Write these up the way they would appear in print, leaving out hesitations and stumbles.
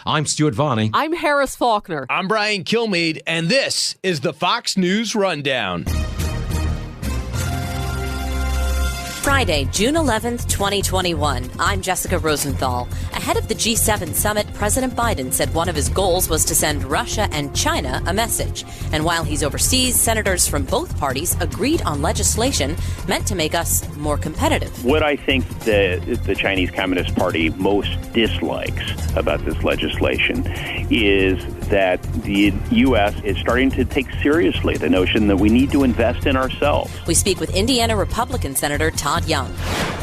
I'm Stuart Varney. I'm Harris Faulkner. I'm Brian Kilmeade, and this is the Fox News Rundown. Friday, June 11th, 2021. I'm Jessica Rosenthal. Ahead of the G7 summit, President Biden said one of his goals was to send Russia and China a message. And while he's overseas, senators from both parties agreed on legislation meant to make us more competitive. What I think the Chinese Communist Party most dislikes about this legislation is that the U.S. is starting to take seriously the notion that we need to invest in ourselves. We speak with Indiana Republican Senator Todd Young.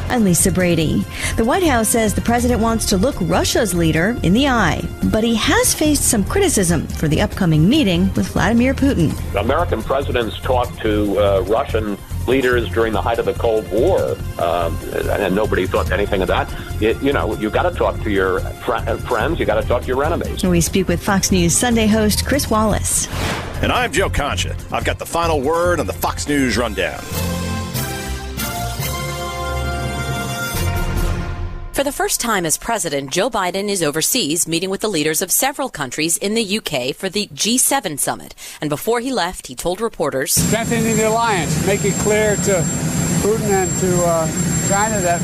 I'm Lisa Brady. The White House says the president wants to look Russia's leader in the eye, but he has faced some criticism for the upcoming meeting with Vladimir Putin. American presidents talked to Russian leaders during the height of the Cold War, and nobody thought anything of that. You got to talk to your friends, you got to talk to your enemies. We speak with Fox News Sunday host Chris Wallace. And I'm Joe Concha. I've got the final word on the Fox News Rundown. For the first time as president, Joe Biden is overseas meeting with the leaders of several countries in the UK for the G7 summit. And before he left, he told reporters, strengthening the alliance, make it clear to Putin and to China that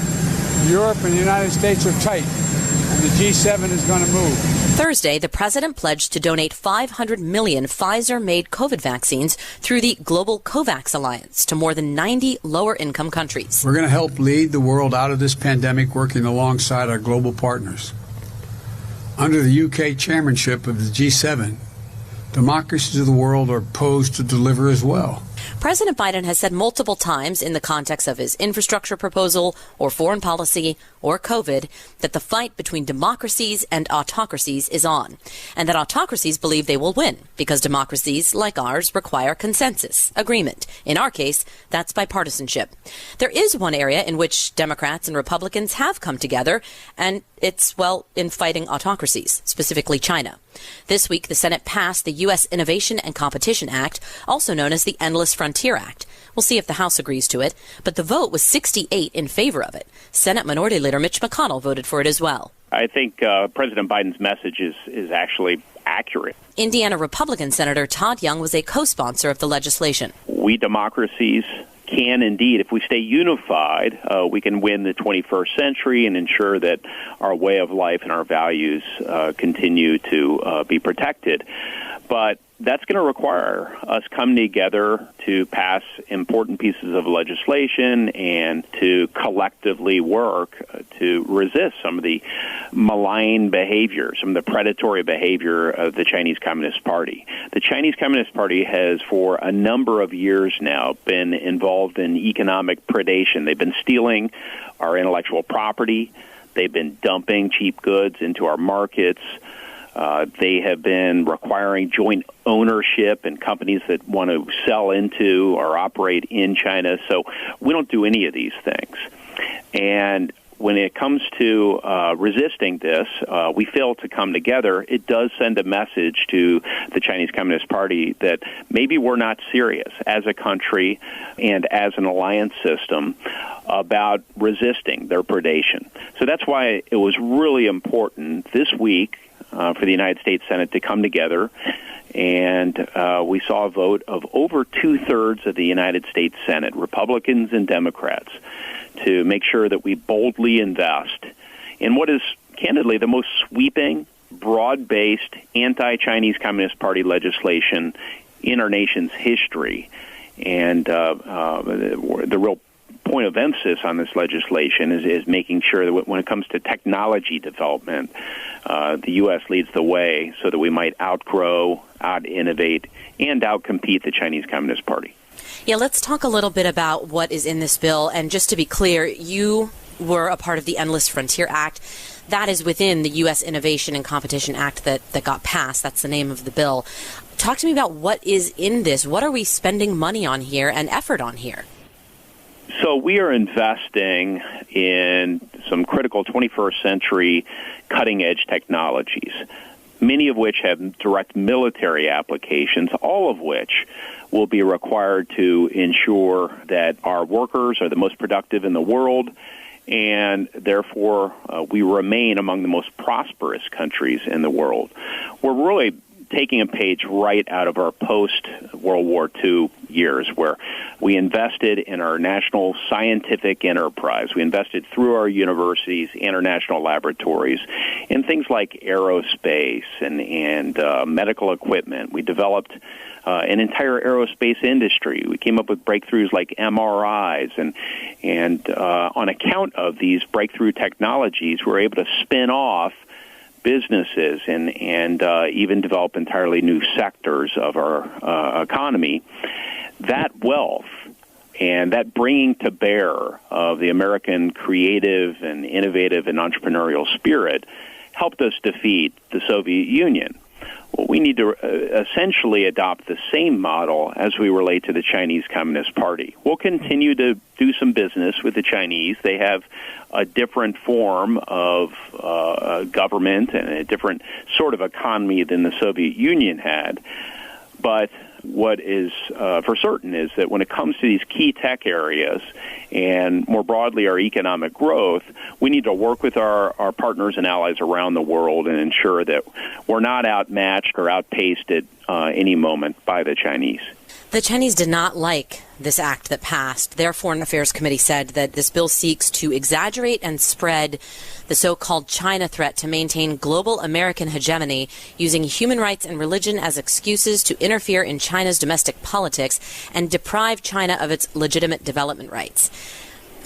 Europe and the United States are tight and the G7 is going to move. Thursday, the president pledged to donate 500 million Pfizer-made COVID vaccines through the Global COVAX Alliance to more than 90 lower-income countries. We're going to help lead the world out of this pandemic, working alongside our global partners. Under the UK chairmanship of the G7, democracies of the world are poised to deliver as well. President Biden has said multiple times in the context of his infrastructure proposal or foreign policy or COVID that the fight between democracies and autocracies is on, and that autocracies believe they will win because democracies like ours require consensus, agreement. In our case, that's bipartisanship. There is one area in which Democrats and Republicans have come together, and it's, in fighting autocracies, specifically China. This week, the Senate passed the U.S. Innovation and Competition Act, also known as the Endless Frontier Act. We'll see if the House agrees to it, but the vote was 68 in favor of it. Senate Minority Leader Mitch McConnell voted for it as well. I think President Biden's message is actually accurate. Indiana Republican Senator Todd Young was a co-sponsor of the legislation. We democracies can indeed, if we stay unified, we can win the 21st century and ensure that our way of life and our values continue to be protected. But that's going to require us coming together to pass important pieces of legislation and to collectively work to resist some of the malign behavior, some of the predatory behavior of the Chinese Communist Party. The Chinese Communist Party has, for a number of years now, been involved in economic predation. They've been stealing our intellectual property. They've been dumping cheap goods into our markets. They have been requiring joint ownership in companies that want to sell into or operate in China. So we don't do any of these things. And when it comes to resisting this, we fail to come together. It does send a message to the Chinese Communist Party that maybe we're not serious as a country and as an alliance system about resisting their predation. So that's why it was really important this week for the United States Senate to come together, and we saw a vote of over two-thirds of the United States Senate, Republicans and Democrats, to make sure that we boldly invest in what is, candidly, the most sweeping, broad-based anti-Chinese Communist Party legislation in our nation's history. And the real point of emphasis on this legislation is making sure that when it comes to technology development, the U.S. leads the way so that we might outgrow, out-innovate, and out-compete the Chinese Communist Party. Yeah, let's talk a little bit about what is in this bill. And just to be clear, you were a part of the Endless Frontier Act. That is within the U.S. Innovation and Competition Act that got passed. That's the name of the bill. Talk to me about what is in this. What are we spending money on here and effort on here? So we are investing in some critical 21st century cutting-edge technologies, many of which have direct military applications, all of which will be required to ensure that our workers are the most productive in the world and therefore we remain among the most prosperous countries in the world. We're really taking a page right out of our post-World War II years, where we invested in our national scientific enterprise. We invested through our universities, international laboratories, in things like aerospace and medical equipment. We developed an entire aerospace industry. We came up with breakthroughs like MRIs, and on account of these breakthrough technologies, we're able to spin off businesses and even develop entirely new sectors of our economy. That wealth and that bringing to bear of the American creative and innovative and entrepreneurial spirit helped us defeat the Soviet Union. Well, we need to essentially adopt the same model as we relate to the Chinese Communist Party. We'll continue to do some business with the Chinese. They have a different form of government and a different sort of economy than the Soviet Union had. But what is for certain is that when it comes to these key tech areas and more broadly our economic growth, we need to work with our partners and allies around the world and ensure that we're not outmatched or outpaced at any moment by the Chinese. The Chinese did not like this act that passed. Their Foreign Affairs Committee said that this bill seeks to exaggerate and spread the so-called China threat to maintain global American hegemony, using human rights and religion as excuses to interfere in China's domestic politics and deprive China of its legitimate development rights.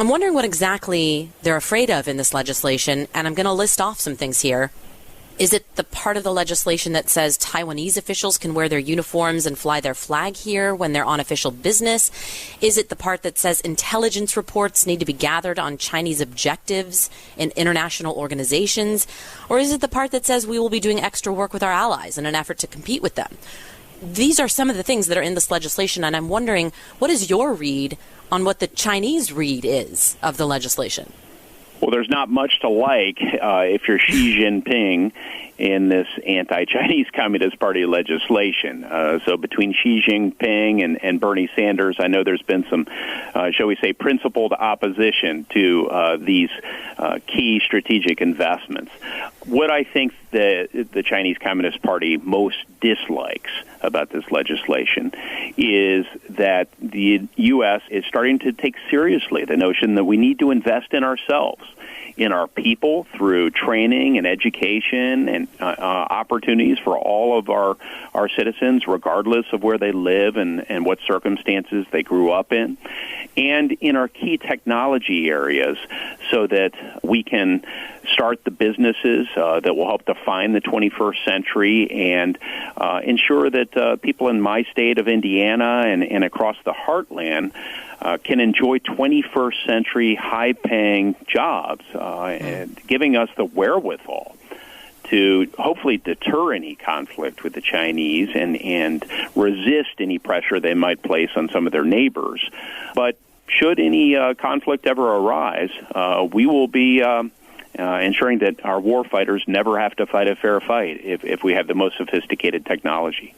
I'm wondering what exactly they're afraid of in this legislation, and I'm going to list off some things here. Is it the part of the legislation that says Taiwanese officials can wear their uniforms and fly their flag here when they're on official business? Is it the part that says intelligence reports need to be gathered on Chinese objectives in international organizations? Or is it the part that says we will be doing extra work with our allies in an effort to compete with them? These are some of the things that are in this legislation, and I'm wondering, what is your read on what the Chinese read is of the legislation? Well, there's not much to like if you're Xi Jinping in this anti-Chinese Communist Party legislation. So between Xi Jinping and Bernie Sanders, I know there's been some, shall we say, principled opposition to these key strategic investments. What I think the Chinese Communist Party most dislikes about this legislation is that the U.S. is starting to take seriously the notion that we need to invest in ourselves, in our people, through training and education and opportunities for all of our citizens, regardless of where they live and what circumstances they grew up in, and in our key technology areas so that we can start the businesses that will help define the 21st century and ensure that people in my state of Indiana and across the heartland can enjoy 21st century high-paying jobs, and giving us the wherewithal to hopefully deter any conflict with the Chinese and resist any pressure they might place on some of their neighbors. But should any conflict ever arise, we will be ensuring that our war fighters never have to fight a fair fight if we have the most sophisticated technology.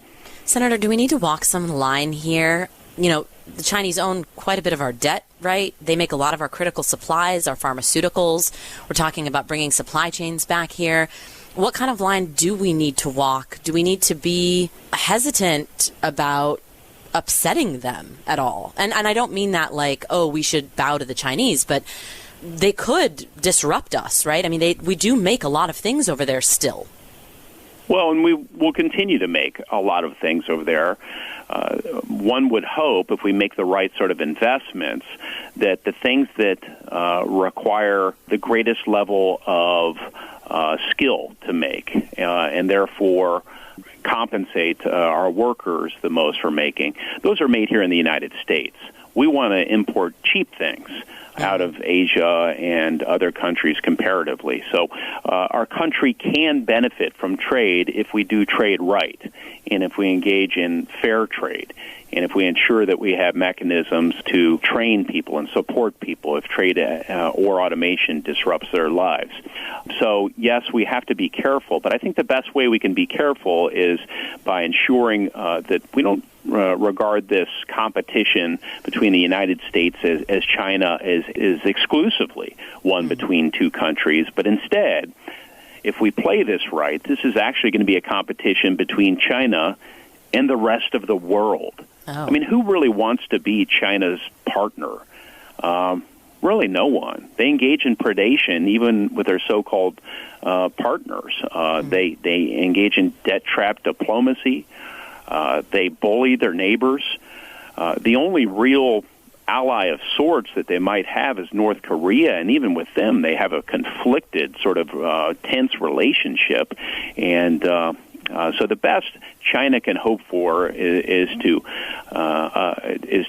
Senator, do we need to walk some line here? You know, the Chinese own quite a bit of our debt, right? They make a lot of our critical supplies, our pharmaceuticals. We're talking about bringing supply chains back here. What kind of line do we need to walk? Do we need to be hesitant about upsetting them at all? And I don't mean that like, oh, we should bow to the Chinese, but they could disrupt us, right? I mean, we do make a lot of things over there still. Well, and we will continue to make a lot of things over there. One would hope, if we make the right sort of investments, that the things that require the greatest level of skill to make and therefore compensate our workers the most for making, those are made here in the United States. We want to import cheap things out of Asia and other countries comparatively. So our country can benefit from trade if we do trade right and if we engage in fair trade. and if we ensure that we have mechanisms to train people and support people if trade or automation disrupts their lives. So, yes, we have to be careful, but I think the best way we can be careful is by ensuring that we don't regard this competition between the United States as China is exclusively one between two countries, but instead, if we play this right, this is actually going to be a competition between China and the rest of the world. I mean, who really wants to be China's partner? Really no one. They engage in predation even with their so-called partners. They engage in debt trap diplomacy. They bully their neighbors. The only real ally of sorts that they might have is North Korea, and even with them, they have a conflicted sort of tense relationship. And so the best China can hope for is to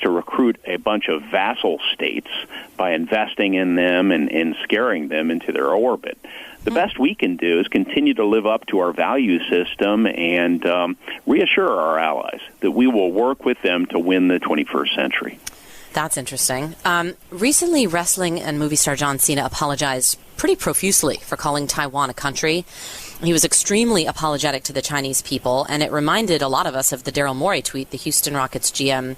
recruit a bunch of vassal states by investing in them and scaring them into their orbit. The best we can do is continue to live up to our value system and reassure our allies that we will work with them to win the 21st century. That's interesting. Recently, wrestling and movie star John Cena apologized pretty profusely for calling Taiwan a country. He was extremely apologetic to the Chinese people, and it reminded a lot of us of the Daryl Morey tweet. The Houston Rockets GM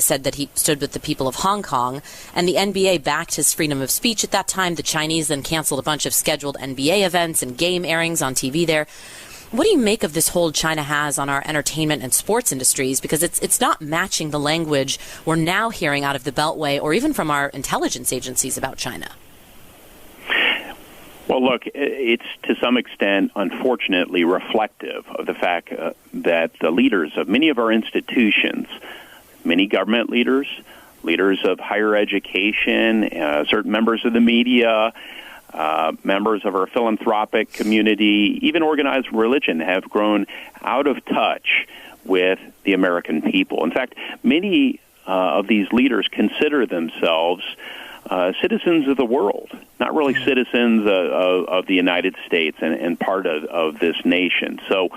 said that he stood with the people of Hong Kong, and the NBA backed his freedom of speech at that time. The Chinese then canceled a bunch of scheduled NBA events and game airings on TV there. What do you make of this hold China has on our entertainment and sports industries? Because it's not matching the language we're now hearing out of the Beltway or even from our intelligence agencies about China. Well, look, it's to some extent, unfortunately, reflective of the fact that the leaders of many of our institutions, many government leaders, leaders of higher education, certain members of the media, members of our philanthropic community, even organized religion, have grown out of touch with the American people. In fact, many of these leaders consider themselves citizens of the world, not really citizens of the United States and part of this nation. So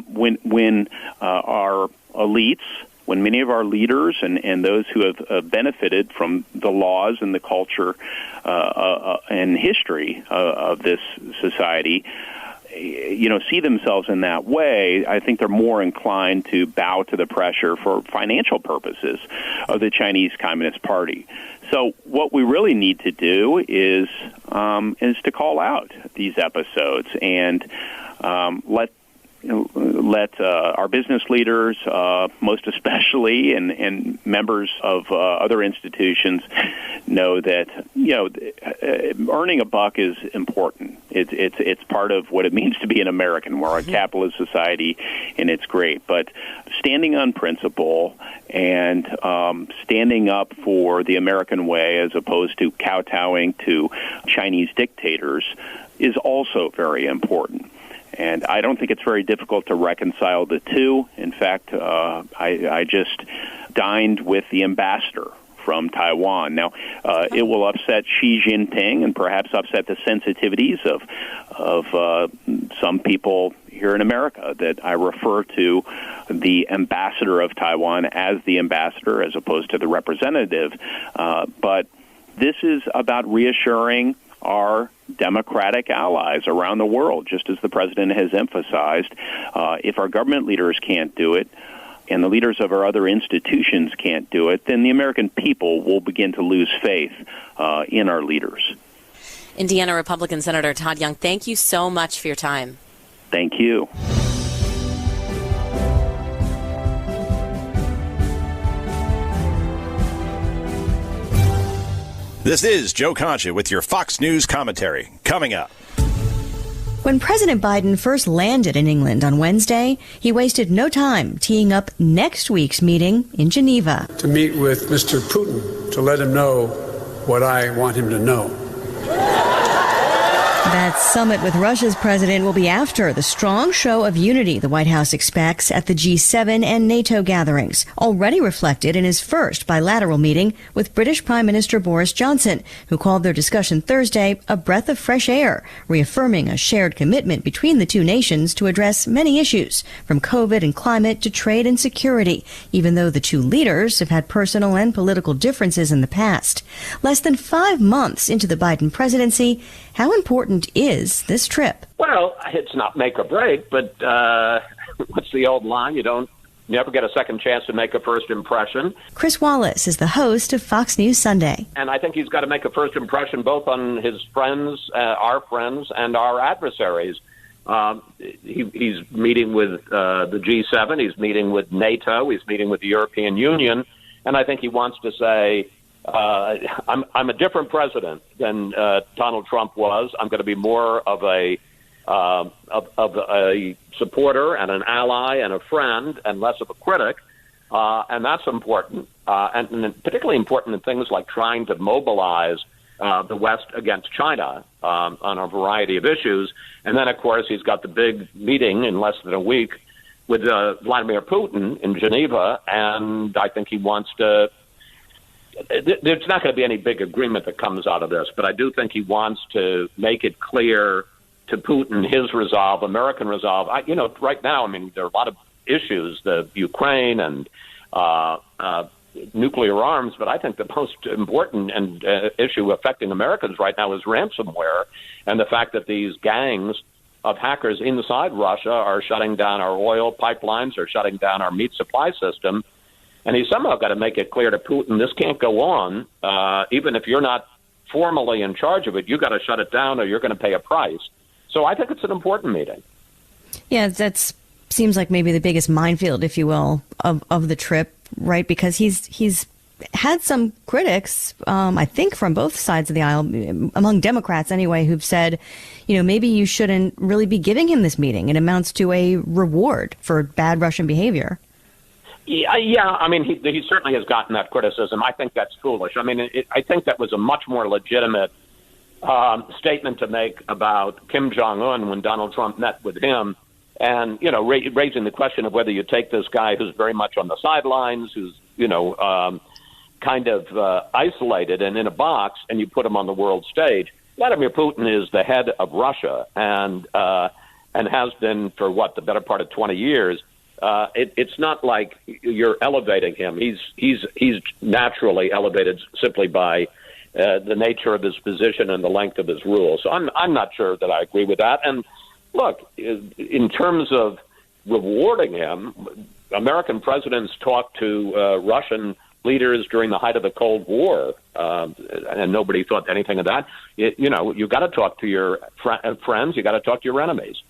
when our elites, when many of our leaders and those who have benefited from the laws and the culture and history of this society, see themselves in that way, I think they're more inclined to bow to the pressure for financial purposes of the Chinese Communist Party. So what we really need to do is to call out these episodes and let our business leaders, most especially, and members of other institutions know that earning a buck is important. It's part of what it means to be an American. We're a capitalist society, and it's great. But standing on principle and standing up for the American way as opposed to kowtowing to Chinese dictators is also very important. And I don't think it's very difficult to reconcile the two. In fact, I just dined with the ambassador from Taiwan. Now, it will upset Xi Jinping and perhaps upset the sensitivities of some people here in America that I refer to the ambassador of Taiwan as the ambassador as opposed to the representative. But this is about reassuring our democratic allies around the world, just as the president has emphasized. If our government leaders can't do it, and the leaders of our other institutions can't do it, then the American people will begin to lose faith in our leaders. Indiana Republican Senator Todd Young, thank you so much for your time. Thank you. This is Joe Concha with your Fox News commentary. Coming up. When President Biden first landed in England on Wednesday, he wasted no time teeing up next week's meeting in Geneva. To meet with Mr. Putin to let him know what I want him to know. That summit with Russia's president will be after the strong show of unity the White House expects at the G7 and NATO gatherings, already reflected in his first bilateral meeting with British Prime Minister Boris Johnson, who called their discussion Thursday a breath of fresh air, reaffirming a shared commitment between the two nations to address many issues, from COVID and climate to trade and security, even though the two leaders have had personal and political differences in the past. Less than 5 months into the Biden presidency, how important is this trip? Well, it's not make or break, but what's the old line? You never get a second chance to make a first impression. Chris Wallace is the host of Fox News Sunday. And I think he's got to make a first impression both on his friends, our friends, and our adversaries. He's meeting with the G7. He's meeting with NATO. He's meeting with the European Union. And I think he wants to say, I'm a different president than Donald Trump was. I'm going to be more of a supporter and an ally and a friend and less of a critic, and that's important, and particularly important in things like trying to mobilize the West against China on a variety of issues. And then, of course, he's got the big meeting in less than a week with Vladimir Putin in Geneva, and I think he wants to. There's not going to be any big agreement that comes out of this, but I do think he wants to make it clear to Putin his resolve, American resolve. Right now, there are a lot of issues, the Ukraine and nuclear arms, but I think the most important issue affecting Americans right now is ransomware, and the fact that these gangs of hackers inside Russia are shutting down our oil pipelines, are shutting down our meat supply system. And he's somehow got to make it clear to Putin, this can't go on. Even if you're not formally in charge of it, you got to shut it down or you're going to pay a price. So I think it's an important meeting. Yeah, that seems like maybe the biggest minefield, if you will, of the trip, right? Because he's had some critics, I think, from both sides of the aisle, among Democrats anyway, who've said, maybe you shouldn't really be giving him this meeting. It amounts to a reward for bad Russian behavior. Yeah. He certainly has gotten that criticism. I think that's foolish. I think that was a much more legitimate statement to make about Kim Jong-un when Donald Trump met with him, and raising the question of whether you take this guy who's very much on the sidelines, who's kind of isolated and in a box, and you put him on the world stage. Vladimir Putin is the head of Russia, and has been for the better part of 20 years. It's not like you're elevating him. He's naturally elevated simply by the nature of his position and the length of his rule. So I'm not sure that I agree with that. And look, in terms of rewarding him, American presidents talked to Russian leaders during the height of the Cold War, and nobody thought anything of that. You got to talk to your friends. You got to talk to your enemies.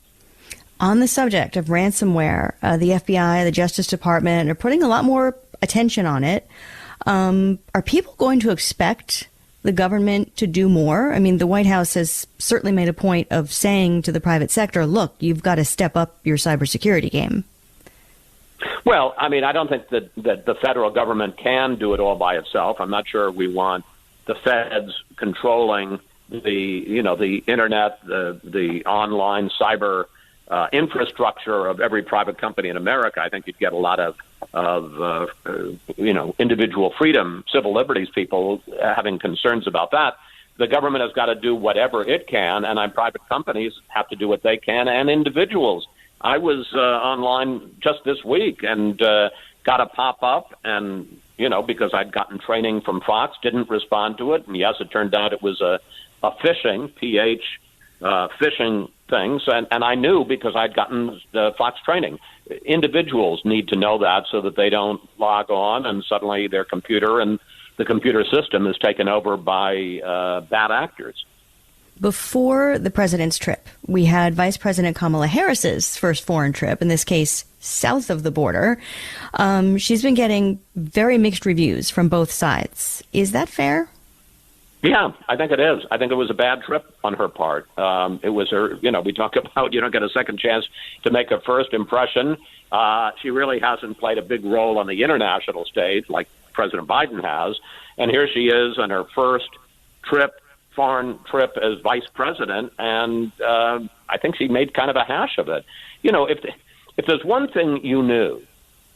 On the subject of ransomware, the FBI, the Justice Department are putting a lot more attention on it. Are people going to expect the government to do more? The White House has certainly made a point of saying to the private sector, look, you've got to step up your cybersecurity game. Well, I don't think that the federal government can do it all by itself. I'm not sure we want the feds controlling the internet, the online cyber infrastructure of every private company in America. I think you'd get a lot of individual freedom, civil liberties people having concerns about that. The government has got to do whatever it can, and private companies have to do what they can, and individuals. I was online just this week and got a pop-up, and, because I'd gotten training from Fox, didn't respond to it. And yes, it turned out it was a phishing, phishing things, and I knew because I'd gotten the Fox training. Individuals need to know that so that they don't log on and suddenly their computer and the computer system is taken over by bad actors. Before the president's trip, we had Vice President Kamala Harris's first foreign trip, in this case, south of the border. She's been getting very mixed reviews from both sides. Is that fair? Yeah, I think it is. I think it was a bad trip on her part. It was her, we talk about you don't get a second chance to make a first impression. She really hasn't played a big role on the international stage like President Biden has. And here she is on her first trip foreign trip as vice president, and I think she made kind of a hash of it. You know, if there's one thing you knew,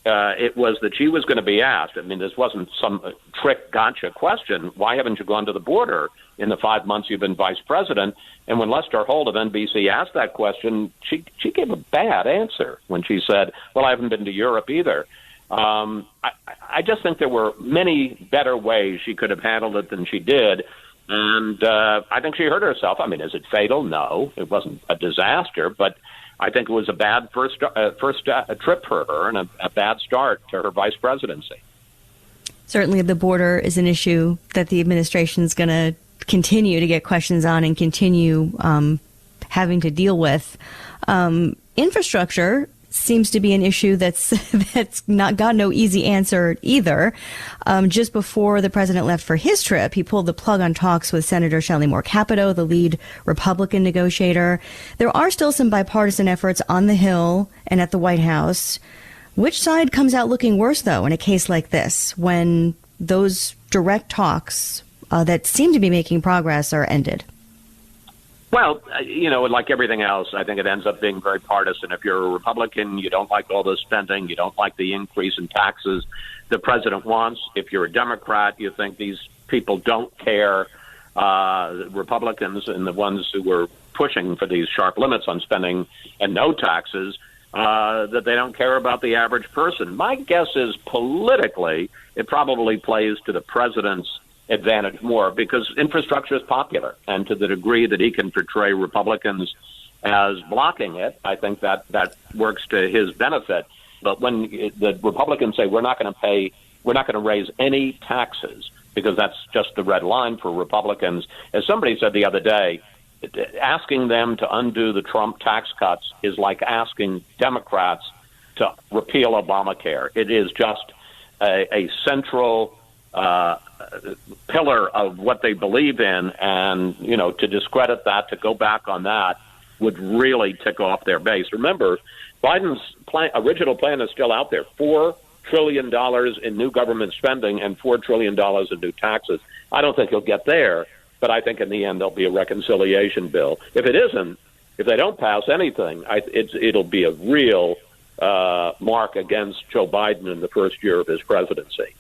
it was that she was going to be asked. I mean, this wasn't some trick gotcha question. Why haven't you gone to the border in the 5 months you've been vice president? And when Lester Holt of NBC asked that question, she gave a bad answer when she said, well, I haven't been to Europe either. I just think there were many better ways she could have handled it than she did. And I think she hurt herself. I mean, is it fatal? No, it wasn't a disaster, but I think it was a bad first trip for her and a bad start to her vice presidency. Certainly the border is an issue that the administration is going to continue to get questions on and continue having to deal with. Infrastructure seems to be an issue that's not got no easy answer either. Just before the president left for his trip, he pulled the plug on talks with Senator Shelley Moore Capito, the lead Republican negotiator. There are still some bipartisan efforts on the Hill and at the White House. Which side comes out looking worse, though, in a case like this, when those direct talks that seem to be making progress are ended? Well, you know, like everything else, I think it ends up being very partisan. If you're a Republican, you don't like all the spending, you don't like the increase in taxes the president wants. If you're a Democrat, you think these people don't care, Republicans and the ones who were pushing for these sharp limits on spending and no taxes, that they don't care about the average person. My guess is politically, it probably plays to the president's advantage more because infrastructure is popular, and to the degree that he can portray Republicans as blocking it, I think that works to his benefit. But when the Republicans say we're not going to raise any taxes because that's just the red line for Republicans, as somebody said the other day, asking them to undo the Trump tax cuts is like asking Democrats to repeal Obamacare. It is just a central pillar of what they believe in, and you know, to discredit that, to go back on that, would really tick off their base. Remember, Biden's original plan is still out there: $4 trillion in new government spending and $4 trillion in new taxes. I don't think he'll get there, but I think in the end there'll be a reconciliation bill. If it isn't, if they don't pass anything, it'll be a real mark against Joe Biden in the first year of his presidency.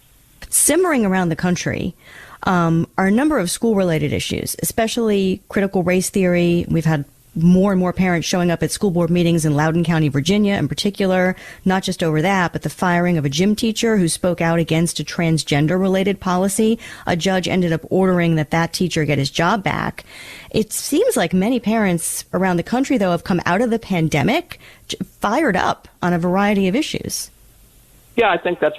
Simmering around the country are a number of school-related issues, especially critical race theory. We've had more and more parents showing up at school board meetings in Loudoun County, Virginia, in particular, not just over that, but the firing of a gym teacher who spoke out against a transgender-related policy. A judge ended up ordering that teacher get his job back. It seems like many parents around the country, though, have come out of the pandemic fired up on a variety of issues. Yeah, I think that's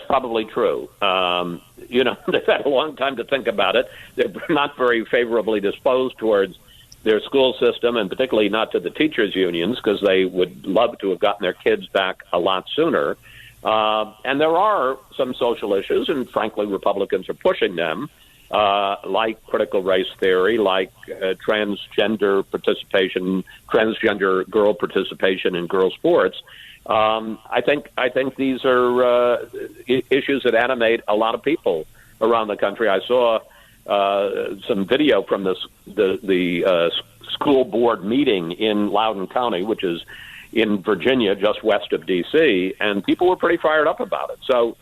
probably true. You know, they've had a long time to think about it. They're not very favorably disposed towards their school system, and particularly not to the teachers' unions, because they would love to have gotten their kids back a lot sooner. And there are some social issues, and frankly, Republicans are pushing them, like critical race theory, like transgender girl participation in girl sports. I think these are issues that animate a lot of people around the country. I saw some video from the school board meeting in Loudoun County, which is in Virginia, just west of D.C., and people were pretty fired up about it. So,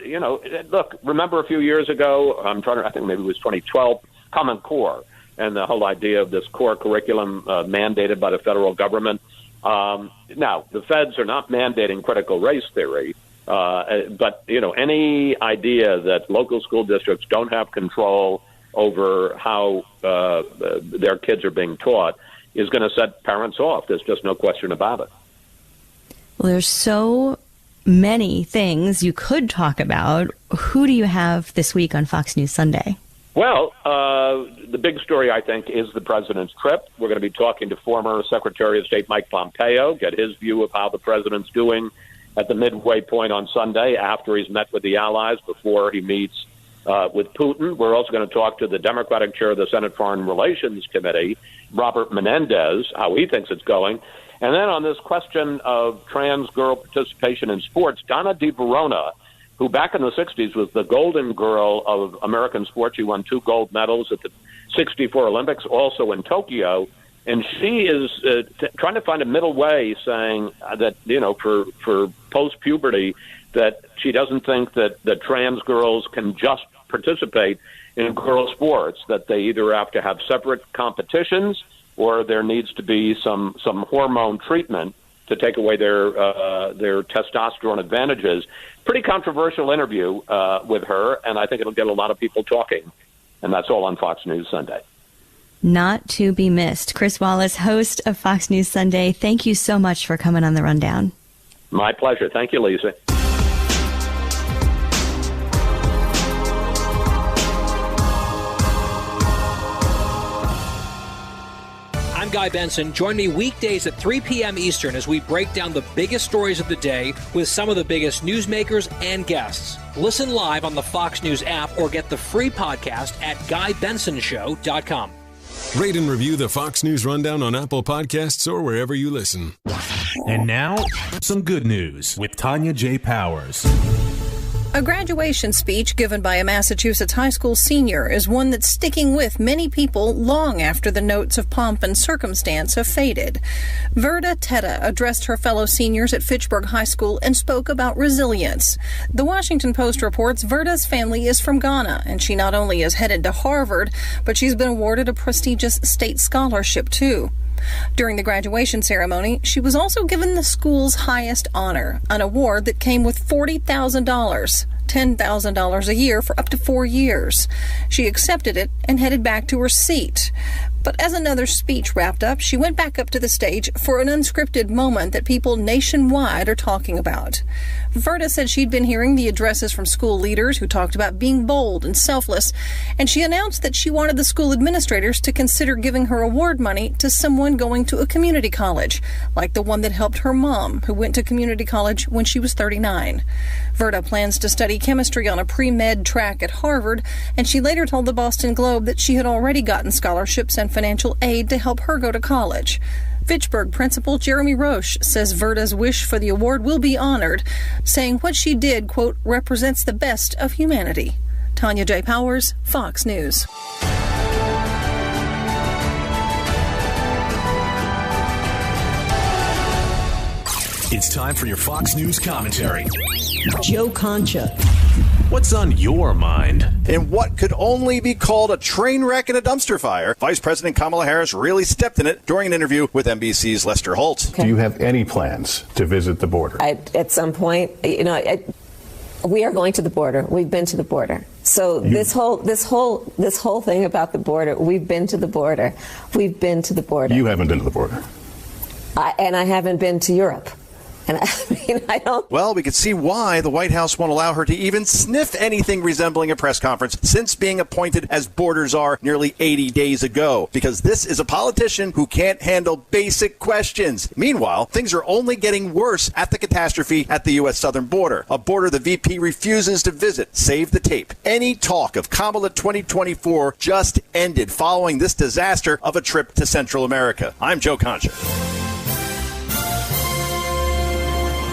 you know, look, remember a few years ago, I think maybe it was 2012, Common Core, and the whole idea of this core curriculum mandated by the federal government. Now, the feds are not mandating critical race theory, but, you know, any idea that local school districts don't have control over how their kids are being taught is going to set parents off. There's just no question about it. Well, there's so many things you could talk about. Who do you have this week on Fox News Sunday? Well, the big story, I think, is the president's trip. We're going to be talking to former Secretary of State Mike Pompeo, get his view of how the president's doing at the midway point on Sunday after he's met with the allies before he meets with Putin. We're also going to talk to the Democratic chair of the Senate Foreign Relations Committee, Robert Menendez, how he thinks it's going. And then on this question of trans girl participation in sports, Donna DeVerona, who back in the 60s was the golden girl of American sports. She won 2 gold medals at the '64 Olympics, also in Tokyo. And she is trying to find a middle way, saying that, for post-puberty, that she doesn't think that trans girls can just participate in girl sports, that they either have to have separate competitions or there needs to be some hormone treatment to take away their testosterone advantages. Pretty controversial interview with her, and I think it'll get a lot of people talking. And that's all on Fox News Sunday. Not to be missed. Chris Wallace, host of Fox News Sunday, thank you so much for coming on the Rundown. My pleasure. Thank you, Lisa. I'm Guy Benson. Join me weekdays at 3 p.m. Eastern as we break down the biggest stories of the day with some of the biggest newsmakers and guests. Listen live on the Fox News app or get the free podcast at GuyBensonShow.com. Rate and review the Fox News Rundown on Apple Podcasts or wherever you listen. And now, some good news with Tanya J. Powers. A graduation speech given by a Massachusetts high school senior is one that's sticking with many people long after the notes of pomp and circumstance have faded. Verda Teta addressed her fellow seniors at Fitchburg High School and spoke about resilience. The Washington Post reports Verda's family is from Ghana, and she not only is headed to Harvard, but she's been awarded a prestigious state scholarship, too. During the graduation ceremony, she was also given the school's highest honor, an award that came with $40,000, $10,000 a year for up to 4 years. She accepted it and headed back to her seat. But as another speech wrapped up, she went back up to the stage for an unscripted moment that people nationwide are talking about. Verda said she'd been hearing the addresses from school leaders who talked about being bold and selfless, and she announced that she wanted the school administrators to consider giving her award money to someone going to a community college, like the one that helped her mom, who went to community college when she was 39. Verda plans to study chemistry on a pre-med track at Harvard, and she later told the Boston Globe that she had already gotten scholarships and financial aid to help her go to college. Fitchburg principal Jeremy Roche says Verda's wish for the award will be honored, saying what she did, quote, represents the best of humanity. Tanya J. Powers, Fox News. It's time for your Fox News commentary. Joe Concha. What's on your mind? In what could only be called a train wreck and a dumpster fire, Vice President Kamala Harris really stepped in it during an interview with NBC's Lester Holt. Do you have any plans to visit the border? At some point, we are going to the border. We've been to the border. So this whole thing about the border, we've been to the border. We've been to the border. You haven't been to the border. And I haven't been to Europe. And I don't. Well, we could see why the White House won't allow her to even sniff anything resembling a press conference since being appointed as border czar nearly 80 days ago. Because this is a politician who can't handle basic questions. Meanwhile, things are only getting worse at the catastrophe at the U.S. southern border. A border the VP refuses to visit. Save the tape. Any talk of Kamala 2024 just ended following this disaster of a trip to Central America. I'm Joe Concha.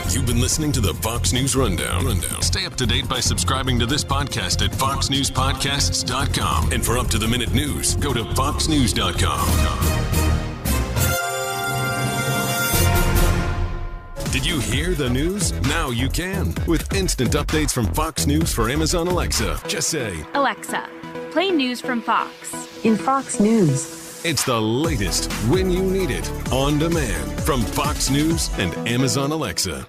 You've been listening to the Fox News Rundown. Stay up to date by subscribing to this podcast at foxnewspodcasts.com. And for up-to-the-minute news, go to foxnews.com. Did you hear the news? Now you can. With instant updates from Fox News for Amazon Alexa. Just say, Alexa, play news from Fox. In Fox News. It's the latest when you need it, on demand, from Fox News and Amazon Alexa.